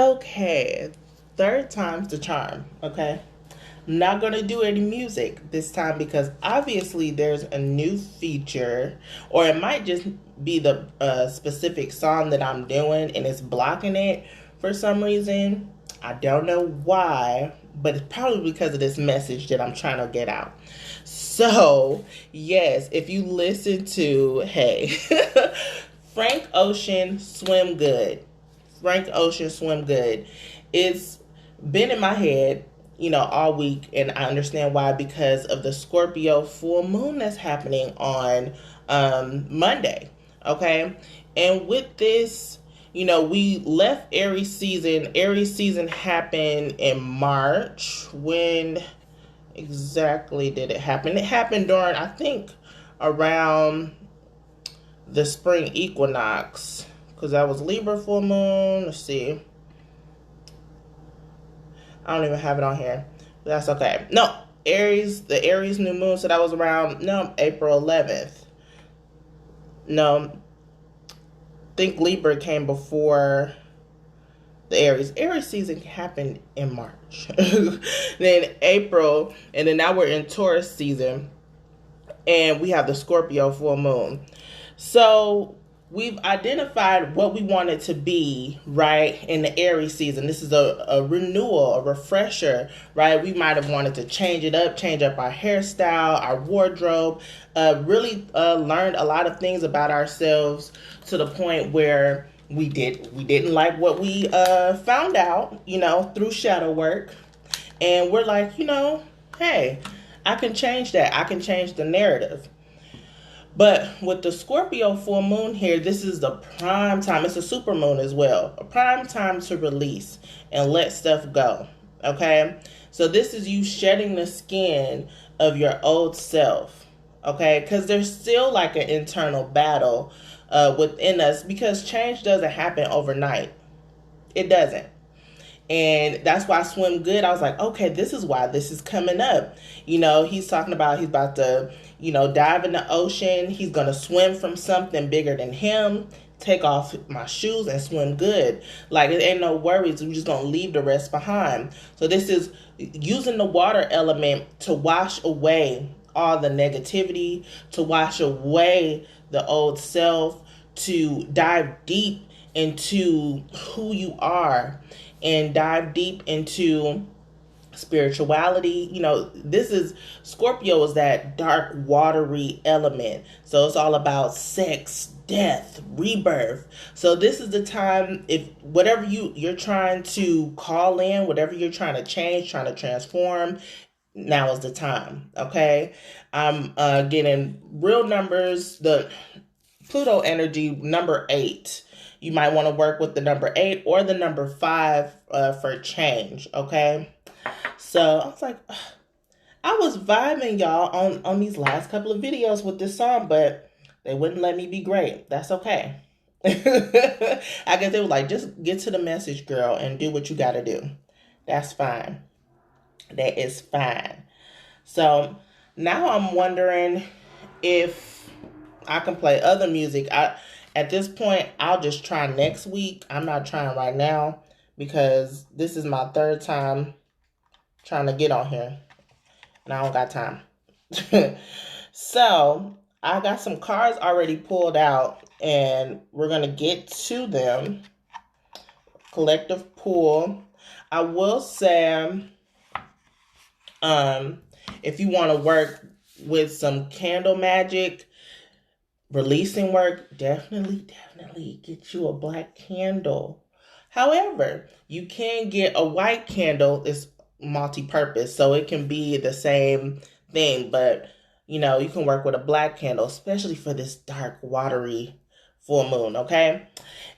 Okay, third time's the charm, okay? I'm not gonna do any music this time because obviously there's a new feature, or it might just be the specific song that I'm doing and it's blocking it for some reason. I don't know why, but it's probably because of this message that I'm trying to get out. So, yes, if you listen to, hey, Frank Ocean Swim Good. Frank Ocean Swim Good. It's been in my head, all week, and I understand why because of the Scorpio Full Moon that's happening on Monday. Okay, and with this, we left Aries season. Aries season happened in March. When exactly did it happen? It happened during, I think, around the spring equinox, because that was Libra full moon. Let's see. I don't even have it on here. But that's okay. No, Aries, the Aries new moon. So that was around, no, April 11th. No, I think Libra came before the Aries. Aries season happened in March. Then April, and then now we're in Taurus season. And we have the Scorpio full moon. So we've identified what we want it to be, right, in the Aries season. This is a renewal, a refresher, right? We might have wanted to change it up, change up our hairstyle, our wardrobe, really learned a lot of things about ourselves to the point where we didn't like what we found out, through shadow work. And we're like, hey, I can change that. I can change the narrative. But with the Scorpio full moon here, this is the prime time. It's a super moon as well. A prime time to release and let stuff go. Okay? So this is you shedding the skin of your old self. Okay? Because there's still like an internal battle within us, because change doesn't happen overnight. It doesn't. And that's why Swim Good, I was like, okay, this is why this is coming up. He's talking about he's about to, dive in the ocean. He's going to swim from something bigger than him, take off my shoes and swim good. Like, it ain't no worries. We're just going to leave the rest behind. So this is using the water element to wash away all the negativity, to wash away the old self, to dive deep into who you are and dive deep into spirituality. This is Scorpio is that dark, watery element. So it's all about sex, death, rebirth. So this is the time, if whatever you're trying to call in, whatever you're trying to change, trying to transform, now is the time. Okay. I'm getting real numbers. The Pluto energy, number 8. You might want to work with the number 8 or the number 5 for change, okay? So I was like, ugh. I was vibing, y'all, on these last couple of videos with this song, but they wouldn't let me be great. That's okay. I guess they were like, just get to the message, girl, and do what you got to do. That's fine. That is fine. So now I'm wondering if I can play other music. At this point, I'll just try next week. I'm not trying right now because this is my third time trying to get on here. And I don't got time. So, I got some cards already pulled out. And we're going to get to them. Collective pull. I will say, if you want to work with some candle magic, releasing work, definitely get you a black candle. However, you can get a white candle. It's multi-purpose, so it can be the same thing, but you can work with a black candle, especially for this dark, watery full moon, okay?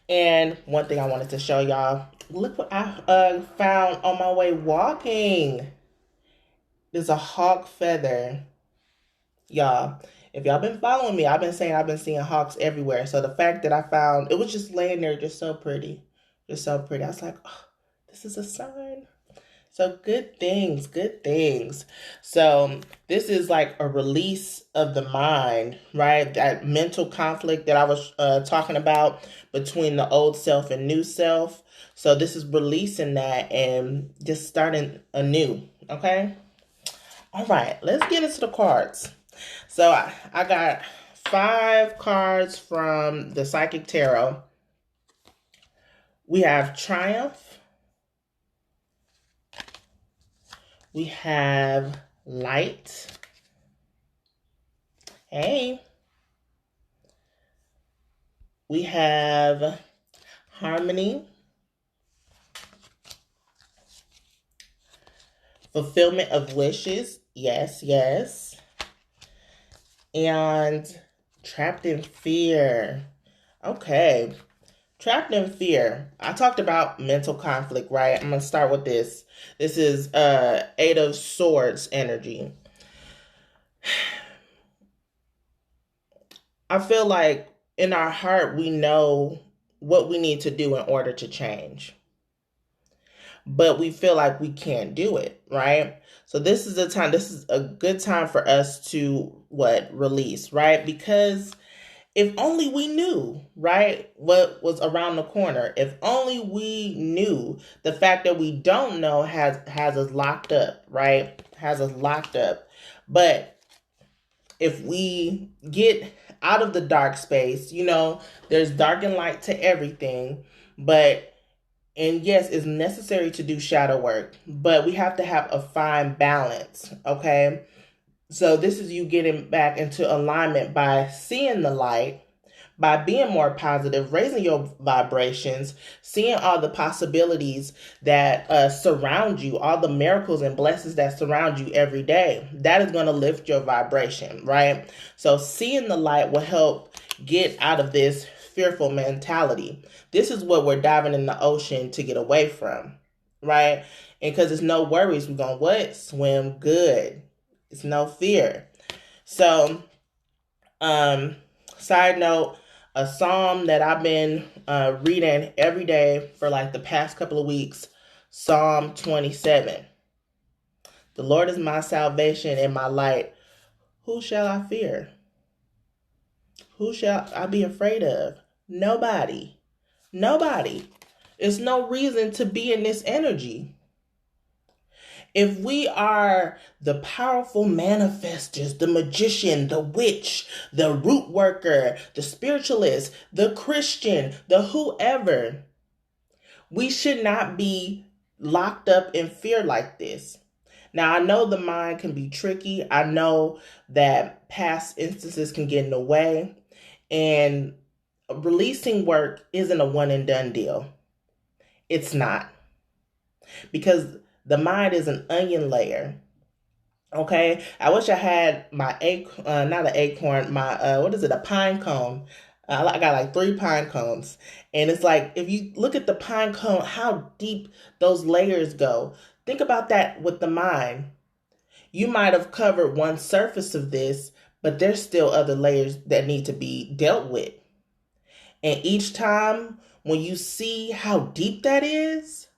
And one thing I wanted to show y'all, look what I found on my way walking. There's a hawk feather. Y'all, if y'all been following me, I've been saying I've been seeing hawks everywhere. So the fact that I found, it was just laying there just so pretty. Just so pretty. I was like, oh, this is a sign. So good things, good things. So this is like a release of the mind, right? That mental conflict that I was talking about between the old self and new self. So this is releasing that and just starting anew, okay? All right, let's get into the cards. So I got 5 cards from the Psychic Tarot. We have Triumph. We have Light. Hey. We have Harmony. Fulfillment of wishes. Yes, yes. And Trapped in Fear. Okay. Trapped in fear. I talked about mental conflict, right? I'm going to start with this. This is 8 of Swords energy. I feel like in our heart, we know what we need to do in order to change. But we feel like we can't do it, right? So this is a good time for us to release, right? Because if only we knew, right, what was around the corner. If only we knew. The fact that we don't know has us locked up, right? Has us locked up. But if we get out of the dark space, there's dark and light to everything. And yes, it's necessary to do shadow work, but we have to have a fine balance, okay? So this is you getting back into alignment by seeing the light, by being more positive, raising your vibrations, seeing all the possibilities that surround you, all the miracles and blessings that surround you every day. That is going to lift your vibration, right? So seeing the light will help get out of this fearful mentality. This is what we're diving in the ocean to get away from, right? And because it's no worries, we're going to swim good. It's no fear. So, side note, a psalm that I've been reading every day for like the past couple of weeks, Psalm 27. The Lord is my salvation and my light. Who shall I fear? Who shall I be afraid of? Nobody. Nobody. There's no reason to be in this energy. If we are the powerful manifestors, the magician, the witch, the root worker, the spiritualist, the Christian, the whoever, we should not be locked up in fear like this. Now, I know the mind can be tricky. I know that past instances can get in the way. And releasing work isn't a one and done deal. It's not. Because the mind is an onion layer. Okay, I wish I had my not an acorn, my a pine cone. I got like 3 pine cones, and it's like if you look at the pine cone, how deep those layers go. Think about that with the mind. You might have covered one surface of this, but there's still other layers that need to be dealt with. And each time when you see how deep that is,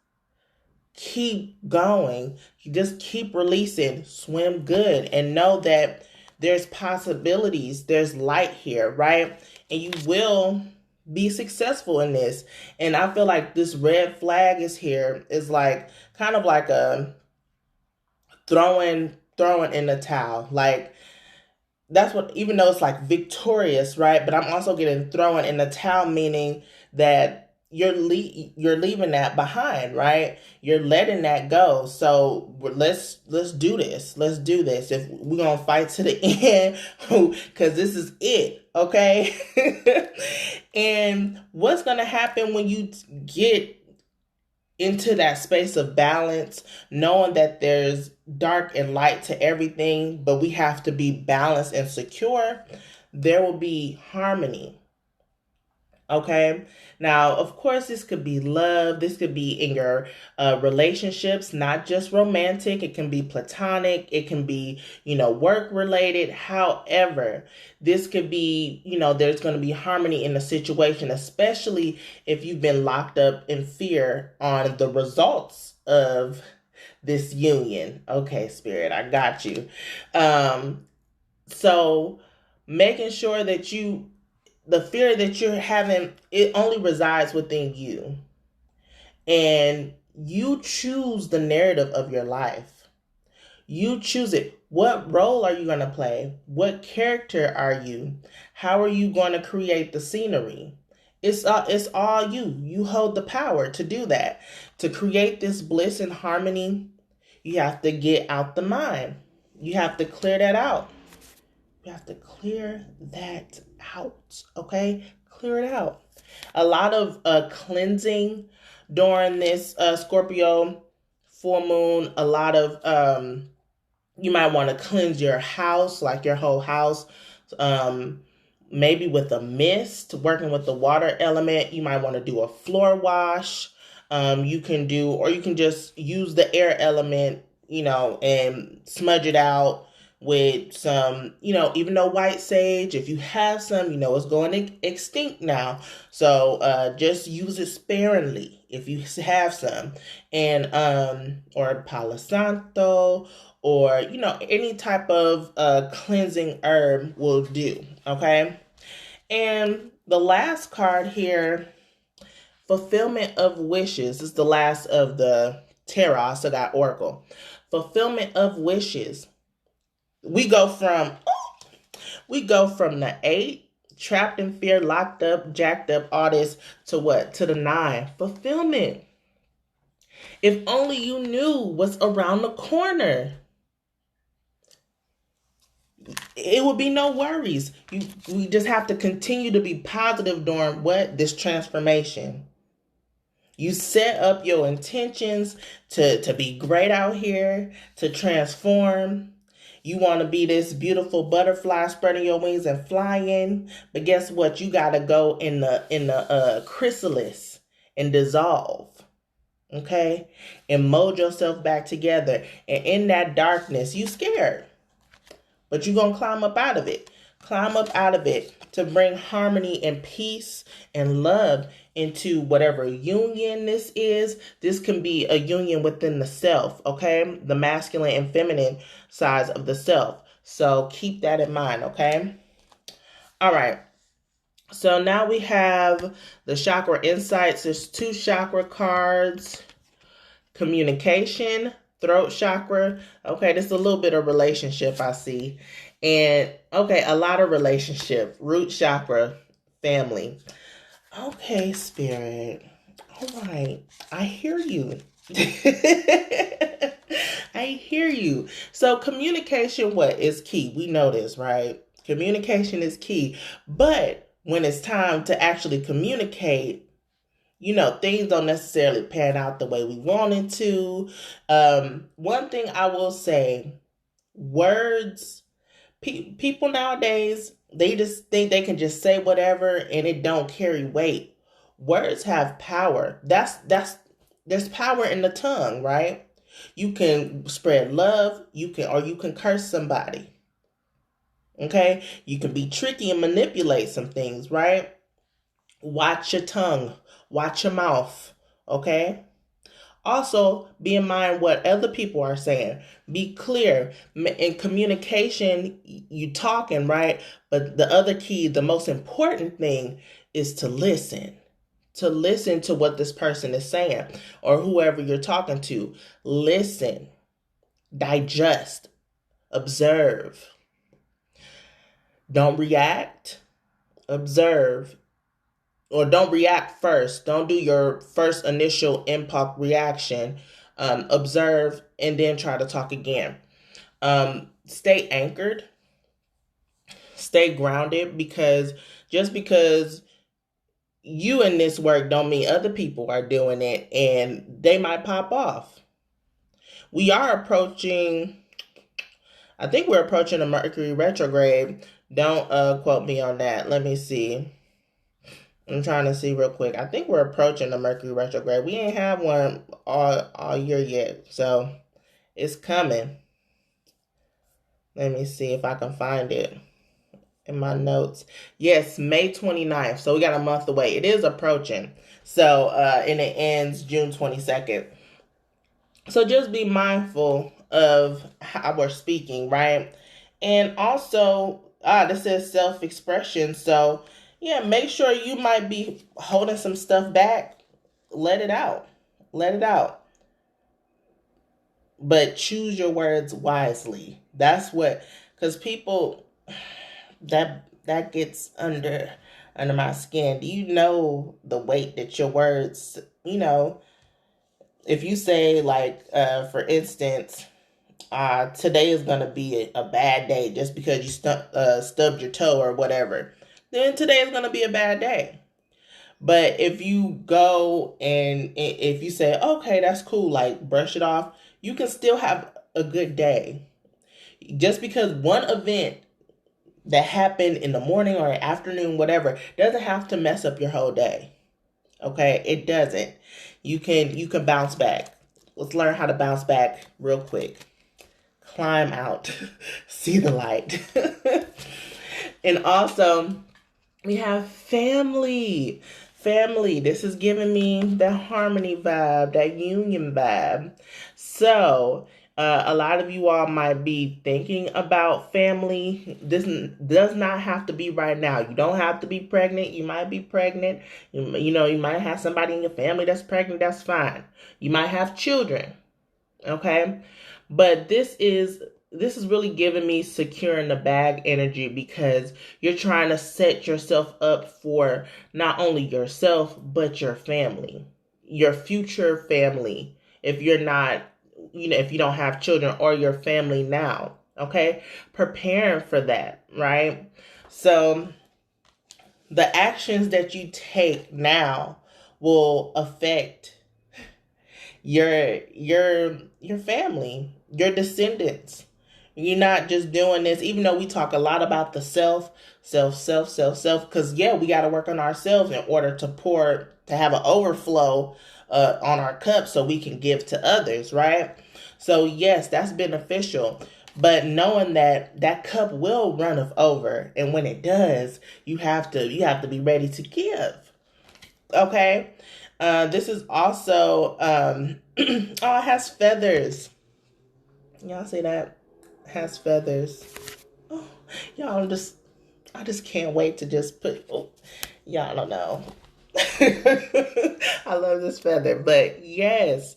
keep going. You just keep releasing, swim good, and know that there's possibilities, there's light here, right? And you will be successful in this. And I feel like this red flag is here is like kind of like a throwing in the towel. Like that's what, even though it's like victorious, right? But I'm also getting thrown in the towel, meaning that you're leaving that behind, right? You're letting that go. So let's do this. Let's do this. If we're gonna fight to the end, because this is it, okay? And what's gonna happen when you get into that space of balance, knowing that there's dark and light to everything, but we have to be balanced and secure? There will be harmony. Okay. Now, of course, this could be love. This could be in your relationships, not just romantic. It can be platonic. It can be, work related. However, this could be, there's going to be harmony in the situation, especially if you've been locked up in fear on the results of this union. Okay, Spirit, I got you. So making sure that the fear that you're having, it only resides within you. And you choose the narrative of your life. You choose it. What role are you going to play? What character are you? How are you going to create the scenery? It's all you. You hold the power to do that. To create this bliss and harmony, you have to get out the mind. You have to clear that out. You have to clear that out, okay? Clear it out. A lot of cleansing during this Scorpio full moon. A lot of, you might want to cleanse your house, like your whole house, maybe with a mist, working with the water element. You might want to do a floor wash. You can just use the air element, and smudge it out with some, even though white sage, if you have some, it's going extinct now. So just use it sparingly if you have some. And or Palo Santo, or any type of cleansing herb will do. Okay. And the last card here, fulfillment of wishes, is the last of the tarot. I still got Oracle. Fulfillment of wishes. We go from the 8, trapped in fear, locked up, jacked up, all this, to what? To the 9, fulfillment. If only you knew what's around the corner, it would be no worries. We just have to continue to be positive during this transformation. You set up your intentions to be great out here, to transform. You want to be this beautiful butterfly spreading your wings and flying. But guess what? You got to go in the chrysalis and dissolve. Okay? And mold yourself back together. And in that darkness, you scared. But you're going to climb up out of it. Climb up out of it to bring harmony and peace and love into whatever union this is. This can be a union within the self, okay? The masculine and feminine sides of the self. So keep that in mind, okay? All right. So now we have the Chakra Insights. There's 2 chakra cards. Communication, throat chakra. Okay, this is a little bit of relationship I see. And, okay, a lot of relationship. Root chakra, family. Okay, Spirit. All right. I hear you. I hear you. So communication, is key? We know this, right? Communication is key. But when it's time to actually communicate, things don't necessarily pan out the way we wanted to. One thing I will say, words, people nowadays, they just think they can just say whatever and it don't carry weight. Words have power. There's power in the tongue, right? You can spread love, you can curse somebody. Okay? You can be tricky and manipulate some things, right? Watch your tongue, watch your mouth, okay? Also, be in mind what other people are saying. Be clear. In communication, you talking, right? But the other key, the most important thing, is to listen. To listen to what this person is saying or whoever you're talking to. Listen. Digest. Observe. Don't react. Observe. Or don't react first. Don't do your first initial impulse reaction. Observe and then try to talk again. Stay anchored. Stay grounded, because just because you in this work don't mean other people are doing it and they might pop off. We are approaching, I think we're approaching a Mercury Retrograde. Don't quote me on that. Let me see. I'm trying to see real quick. I think we're approaching the Mercury Retrograde. We ain't had one all year yet, so it's coming. Let me see if I can find it in my notes. Yes, May 29th. So we got a month away. It is approaching. So, and it ends June 22nd. So just be mindful of how we're speaking, right? And also, this says self-expression. So yeah, make sure you might be holding some stuff back. Let it out. Let it out. But choose your words wisely. That's what, because people, that gets under my skin. Do you know the weight that your words, if you say, like, for instance, today is going to be a bad day just because you stubbed your toe or whatever, then today is going to be a bad day. But if you go and if you say, okay, that's cool, like brush it off, you can still have a good day. Just because one event that happened in the morning or afternoon, whatever, doesn't have to mess up your whole day. Okay, it doesn't. You can bounce back. Let's learn how to bounce back real quick. Climb out, see the light. And also, we have family. Family, this is giving me that harmony vibe, that union vibe. So, a lot of you all might be thinking about family. This does not have to be right now. You don't have to be pregnant. You might be pregnant. You might have somebody in your family that's pregnant. That's fine. You might have children. Okay? But this is really giving me secure in the bag energy, because you're trying to set yourself up for not only yourself, but your family, your future family. If you're not, if you don't have children, or your family now, okay? Preparing for that, right? So the actions that you take now will affect your family, your descendants. You're not just doing this, even though we talk a lot about the self, because yeah, we got to work on ourselves in order to have an overflow on our cup so we can give to others, right? So yes, that's beneficial. But knowing that cup will run over, and when it does, you have to be ready to give. Okay? This is also oh, it has feathers. Y'all see that? It has feathers. Oh, y'all, I just can't wait to just put. Oh, y'all don't know. I love this feather, but yes,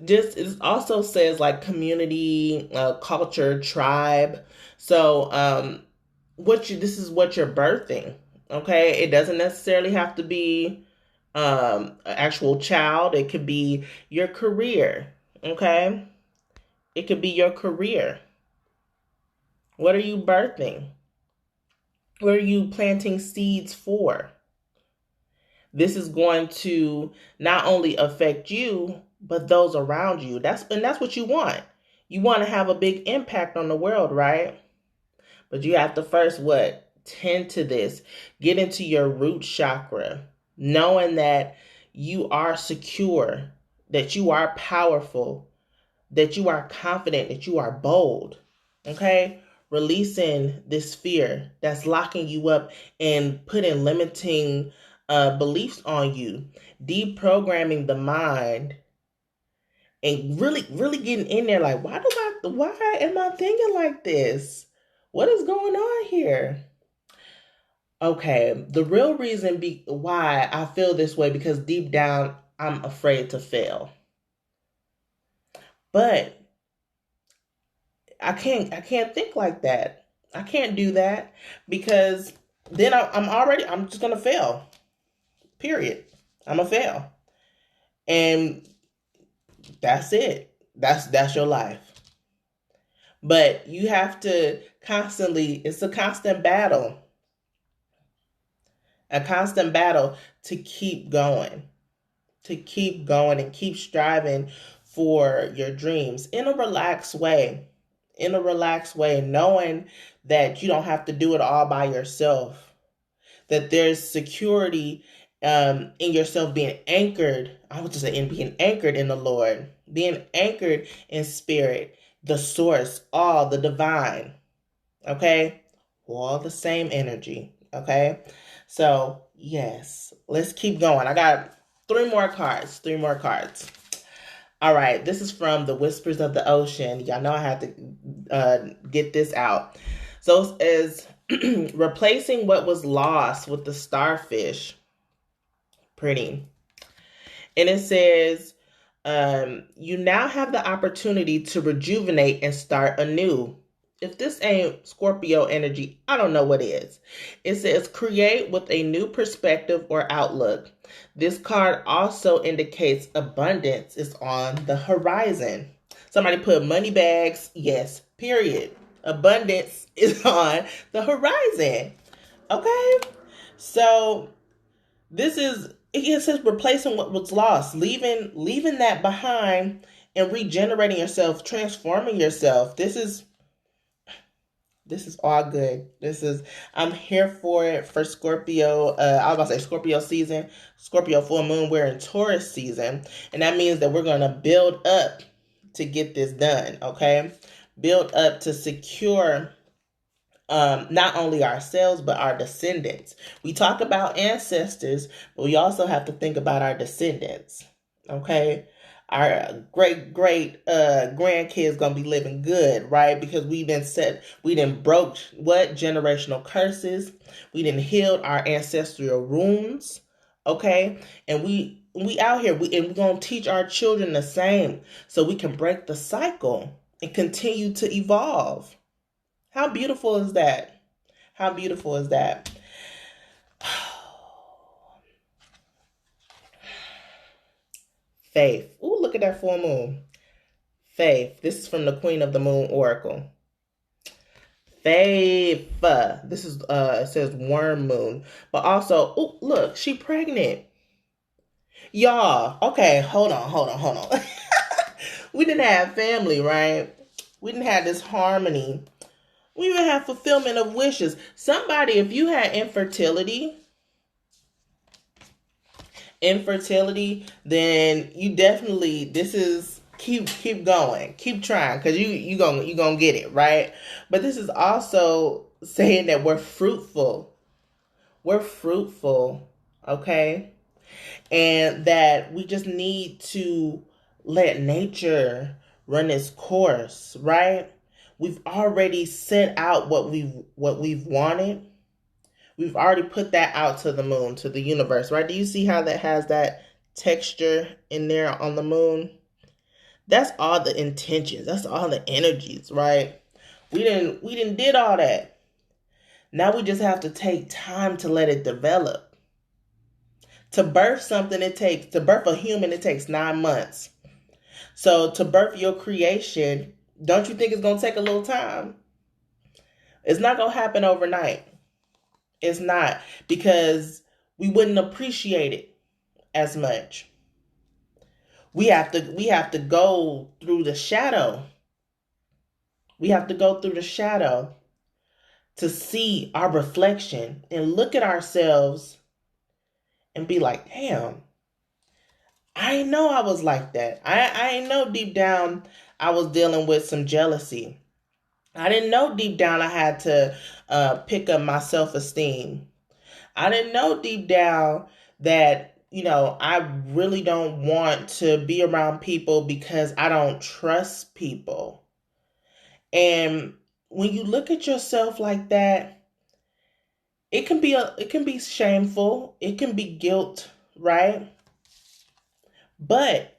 just it also says like community, culture, tribe. So, this is what you're birthing. Okay, it doesn't necessarily have to be an actual child. It could be your career. Okay, it could be your career. What are you birthing? What are you planting seeds for? This is going to not only affect you, but those around you. That's what you want. You want to have a big impact on the world, right? But you have to first what? Tend to this. Get into your root chakra, knowing that you are secure, that you are powerful, that you are confident, that you are bold. Okay? Releasing this fear that's locking you up and putting limiting beliefs on you. Deprogramming the mind and really, really getting in there like, why am I thinking like this? What is going on here? Okay, the real reason why I feel this way, because deep down, I'm afraid to fail. But I can't think like that. I can't do that, because then I'm just gonna fail. Period. I'm gonna fail, and that's it. That's your life. But you have to constantly. It's a constant battle. A constant battle to keep going, and keep striving for your dreams in a relaxed way. Knowing that you don't have to do it all by yourself, that there's security in yourself, being anchored. I would just say in being anchored in the Lord, being anchored in spirit, the source, all the divine. Okay, all the same energy. Okay, so yes, let's keep going. I got three more cards. All right, this is from the Whispers of the Ocean. Y'all know I had to get this out. So it is replacing what was lost with the starfish. Pretty. And it says, you now have the opportunity to rejuvenate and start anew. If this ain't Scorpio energy, I don't know what is. It says create with a new perspective or outlook. This card also indicates abundance is on the horizon. Somebody put money bags. Yes, period. Abundance is on the horizon. Okay? So this is, it says replacing what was lost, leaving that behind and regenerating yourself, transforming yourself. This is all good. I'm here for it for Scorpio. I was about to say Scorpio season, Scorpio full moon. We're in Taurus season. And that means that we're going to build up to get this done. Okay. Build up to secure not only ourselves, but our descendants. We talk about ancestors, but we also have to think about our descendants. Okay. Our great grandkids gonna be living good, right? Because we didn't broke what generational curses, we didn't healed our ancestral wounds, okay? And we out here, we're gonna teach our children the same, so we can break the cycle and continue to evolve. How beautiful is that? How beautiful is that? Faith. Ooh, look at that full moon. Faith. This is from the Queen of the Moon Oracle. Faith. This is it says worm moon. But also, oh, look, she pregnant. Y'all, okay, hold on. We didn't have family, right? We didn't have this harmony. We even have fulfillment of wishes. Somebody, if you had infertility, then you definitely, this is keep going, keep trying, because you gonna get it, right? But this is also saying that we're fruitful, okay? And that we just need to let nature run its course, right? We've already set out what we've wanted. We've already put that out to the moon, to the universe, right? Do you see how that has that texture in there on the moon? That's all the intentions. That's all the energies, right? We didn't did all that. Now we just have to take time to let it develop. To birth something, to birth a human, it takes 9 months. So to birth your creation, don't you think it's going to take a little time? It's not going to happen overnight. It's not, because we wouldn't appreciate it as much. We have to go through the shadow. We have to go through the shadow to see our reflection and look at ourselves and be like, damn, I didn't know I was like that. I didn't know deep down I was dealing with some jealousy. I didn't know deep down I had to pick up my self-esteem. I didn't know deep down that, I really don't want to be around people because I don't trust people. And when you look at yourself like that, it can be shameful. It can be guilt, right? But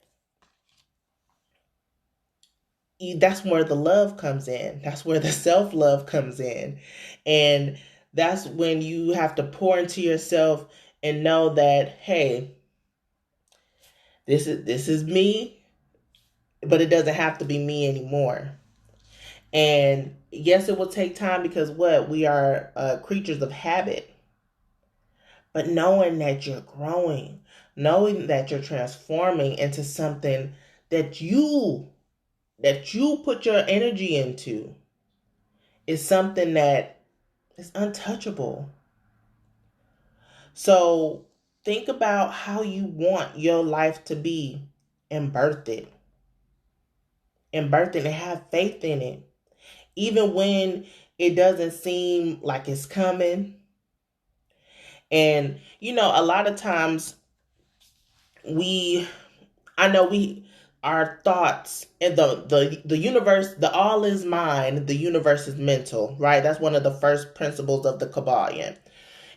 that's where the love comes in. That's where the self-love comes in. And that's when you have to pour into yourself and know that, hey, this is me, but it doesn't have to be me anymore. And yes, it will take time, because we are creatures of habit. But knowing that you're growing, knowing that you're transforming into something that you put your energy into, is something that is untouchable. So think about how you want your life to be and birth it. And have faith in it. Even when it doesn't seem like it's coming. And, a lot of times our thoughts and the universe, the all is mind, the universe is mental, right? That's one of the first principles of the Kabbalion.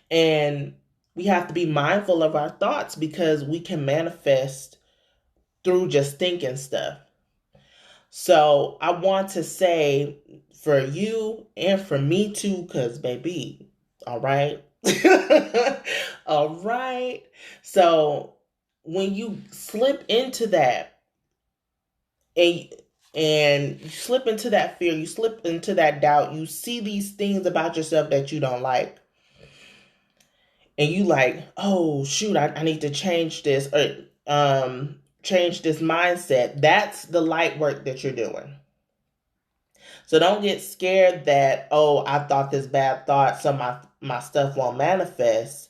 And we have to be mindful of our thoughts because we can manifest through just thinking stuff. So I want to say for you and for me too, because baby, all right. All right. So when you slip into that, and you slip into that fear, you slip into that doubt, you see these things about yourself that you don't like, and you like, oh shoot, I need to change this, or change this mindset. That's the light work that you're doing. So don't get scared that, oh, I thought this bad thought, so my stuff won't manifest.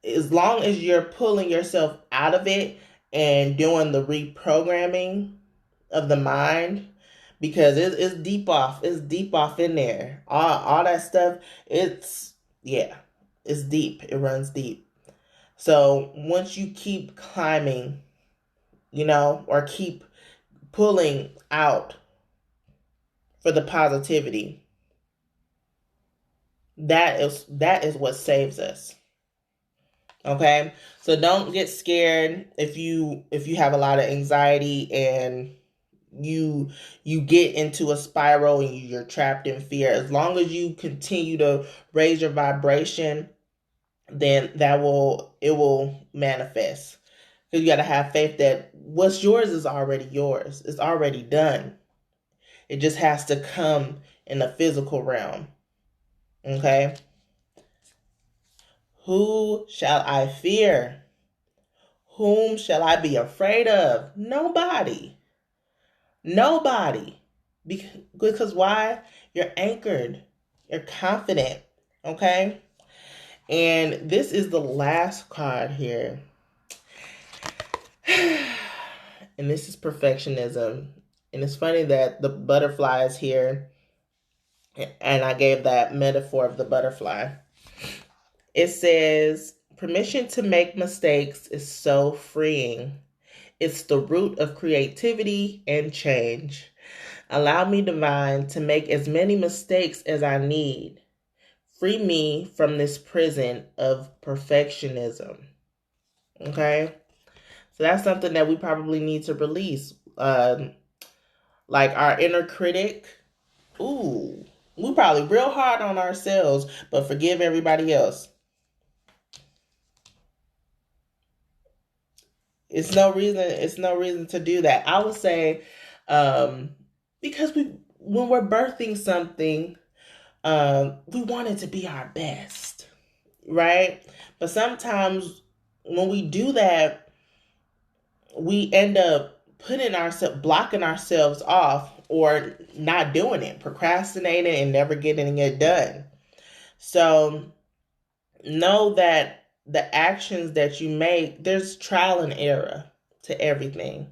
As long as you're pulling yourself out of it and doing the reprogramming of the mind, because it's deep off in there. All that stuff, it's deep. It runs deep. So once you keep climbing, or keep pulling out for the positivity, that is what saves us. Okay? So don't get scared if you have a lot of anxiety and you get into a spiral and you're trapped in fear. As long as you continue to raise your vibration, then it will manifest. Because you got to have faith that what's yours is already yours. It's already done. It just has to come in the physical realm. Okay? Who shall I fear? Whom shall I be afraid of? Nobody. Because why? You're anchored. You're confident. Okay? And this is the last card here. And this is perfectionism. And it's funny that the butterfly is here. And I gave that metaphor of the butterfly. It says, permission to make mistakes is so freeing. It's the root of creativity and change. Allow me, divine, to make as many mistakes as I need. Free me from this prison of perfectionism. Okay? So that's something that we probably need to release. Like our inner critic. Ooh, we probably real hard on ourselves, but forgive everybody else. It's no reason to do that. I would say, because when we're birthing something, we want it to be our best, right? But sometimes when we do that, we end up blocking ourselves off, or not doing it, procrastinating and never getting it done. So know that the actions that you make, there's trial and error to everything.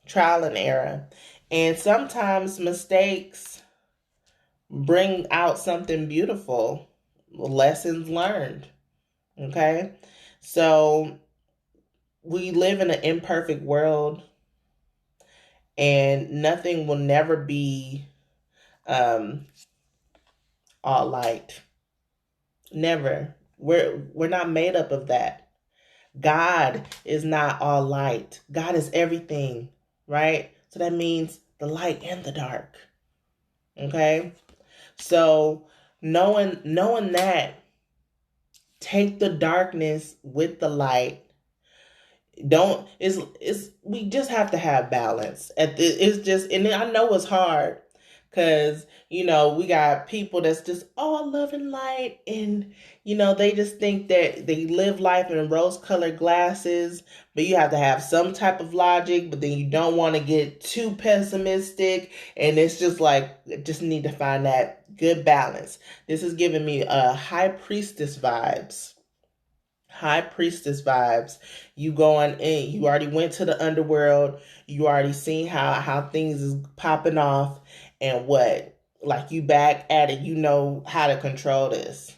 Trial and error. And sometimes mistakes bring out something beautiful. Lessons learned. Okay? So we live in an imperfect world, and nothing will never be all light. Never. We're not made up of that. God is not all light. God is everything, right? So that means the light and the dark. Okay? So knowing that, take the darkness with the light. We just have to have balance. It's just, and I know it's hard because, we got people that's just all love and light, and, they just think that they live life in rose-colored glasses, but you have to have some type of logic, but then you don't want to get too pessimistic, and it's just like, just need to find that good balance. This is giving me high priestess vibes. High priestess vibes. You going in, you already went to the underworld, you already seen how things is popping off, and like you back at it, you know how to control this.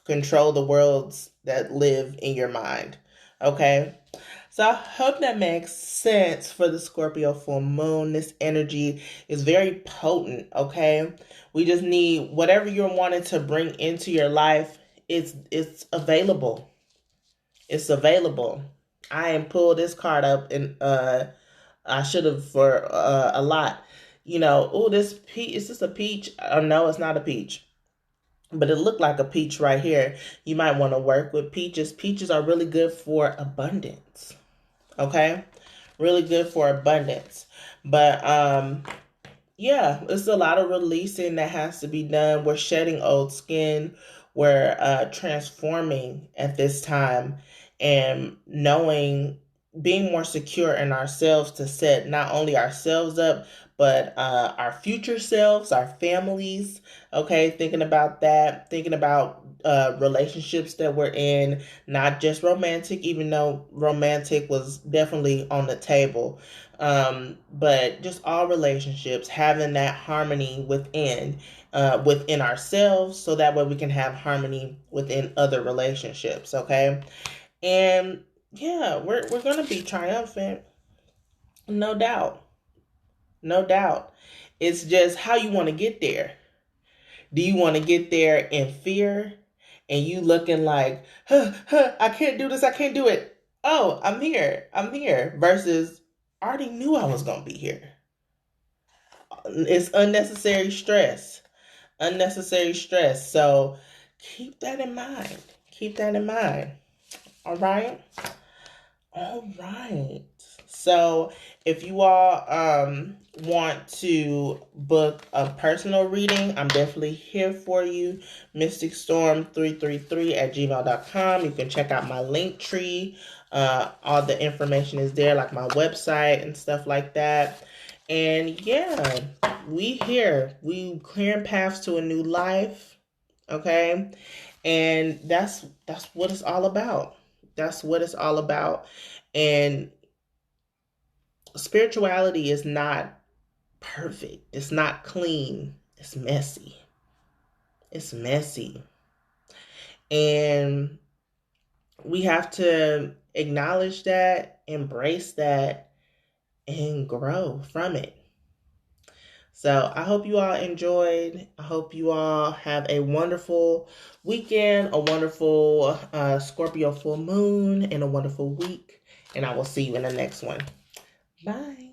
Control the worlds that live in your mind. Okay? So I hope that makes sense for the Scorpio full moon. This energy is very potent, okay? We just need whatever you're wanting to bring into your life, it's available. It's available. I ain't pulled this card up and I should have for a lot. You know, oh, this peach, is this a peach? No, it's not a peach. But it looked like a peach right here. You might want to work with peaches. Peaches are really good for abundance. Okay? Really good for abundance. But yeah, it's a lot of releasing that has to be done. We're shedding old skin. We're transforming at this time and knowing, being more secure in ourselves to set not only ourselves up, but our future selves, our families. Okay, thinking about that, thinking about relationships that we're in, not just romantic, even though romantic was definitely on the table. But just all relationships, having that harmony within ourselves, so that way we can have harmony within other relationships. Okay, and yeah, we're gonna be triumphant, no doubt, no doubt. It's just how you want to get there. Do you want to get there in fear and you looking like, I can't do this, I can't do it. Oh, I'm here. Versus, I already knew I was going to be here. It's unnecessary stress. Unnecessary stress. So keep that in mind. Keep that in mind. All right. All right. So if you all want to book a personal reading, I'm definitely here for you. MysticStorm333@gmail.com. You can check out my link tree. All the information is there, like my website and stuff like that. And yeah, we here. We clearing paths to a new life. Okay. And that's what it's all about. That's what it's all about. And spirituality is not perfect. It's not clean. It's messy. It's messy. And we have to acknowledge that, embrace that, and grow from it. So I hope you all enjoyed. I hope you all have a wonderful weekend, a wonderful Scorpio full moon, and a wonderful week. And I will see you in the next one. Bye.